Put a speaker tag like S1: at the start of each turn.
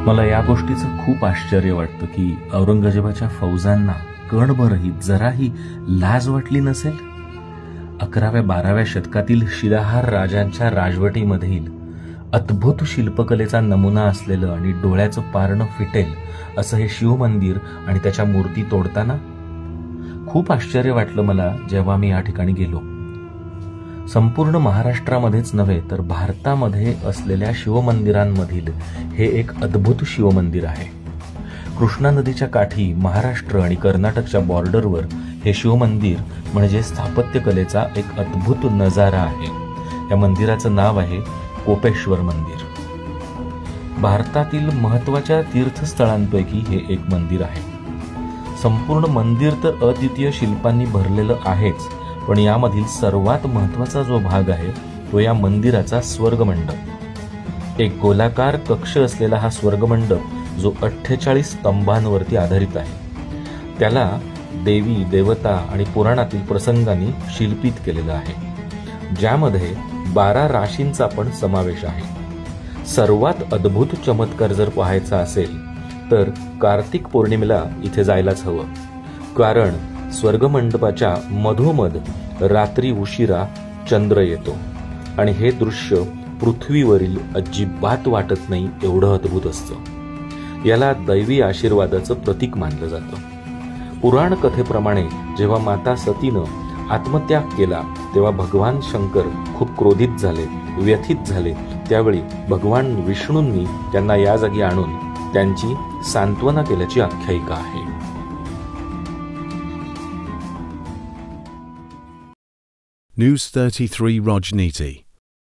S1: मला या गोष्टीचं खूप आश्चर्य वाटतं की औरंगजेबाच्या फौजांना कणभरही जराही लाज वाटली नसेल. 11व्या-12व्या शतकातील शिलाहार राजांच्या राजवटीमधील अद्भुत शिल्पकलेचा नमुना असलेलं आणि डोळ्याचं पारणं फिटेल असं हे शिवमंदिर आणि त्याच्या मूर्ती तोडताना खूप आश्चर्य वाटलं मला जेव्हा मी या ठिकाणी गेलो. संपूर्ण महाराष्ट्रामध्येच नव्हे तर भारतामध्ये असलेल्या शिवमंदिरांमधील हे एक अद्भुत शिवमंदिर आहे. कृष्णा नदीच्या काठी महाराष्ट्र आणि कर्नाटकच्या बॉर्डरवर हे शिवमंदिर म्हणजे स्थापत्यकलेचा एक अद्भुत नजारा आहे. या मंदिराचं नाव आहे कोपेश्वर मंदिर. भारतातील महत्त्वाच्या तीर्थस्थळांपैकी हे एक मंदिर आहे. संपूर्ण मंदिर तर अद्वितीय शिल्पांनी भरलेलं आहेच, पण यामधील सर्वात महत्त्वाचा जो भाग आहे तो या मंदिराचा स्वर्गमंडप. एक गोलाकार कक्ष असलेला हा स्वर्गमंडप जो 48 स्तंभांवरती आधारित आहे. त्याला देवी देवता आणि पुराणातील प्रसंगांनी शिल्पित केलेलं आहे, ज्यामध्ये 12 राशींचा पण समावेश आहे. सर्वात अद्भुत चमत्कार जर पाहायचा असेल तर कार्तिक पौर्णिमेला इथे जायलाच हवं, कारण स्वर्गमंडपाच्या मधोमध रात्री उशिरा चंद्र येतो आणि हे दृश्य पृथ्वीवरील अजिबात वाटत नाही एवढं अद्भुत असतं. याला दैवी आशीर्वादाचं प्रतीक मानलं जातं. पुराण कथेप्रमाणे जेव्हा माता सतीनं आत्मत्याग केला तेव्हा भगवान शंकर खूप क्रोधित झाले, व्यथित झाले. त्यावेळी भगवान विष्णूंनी त्यांना या जागी आणून त्यांची सांत्वना केल्याची आख्यायिका आहे.
S2: News 33 Rajniti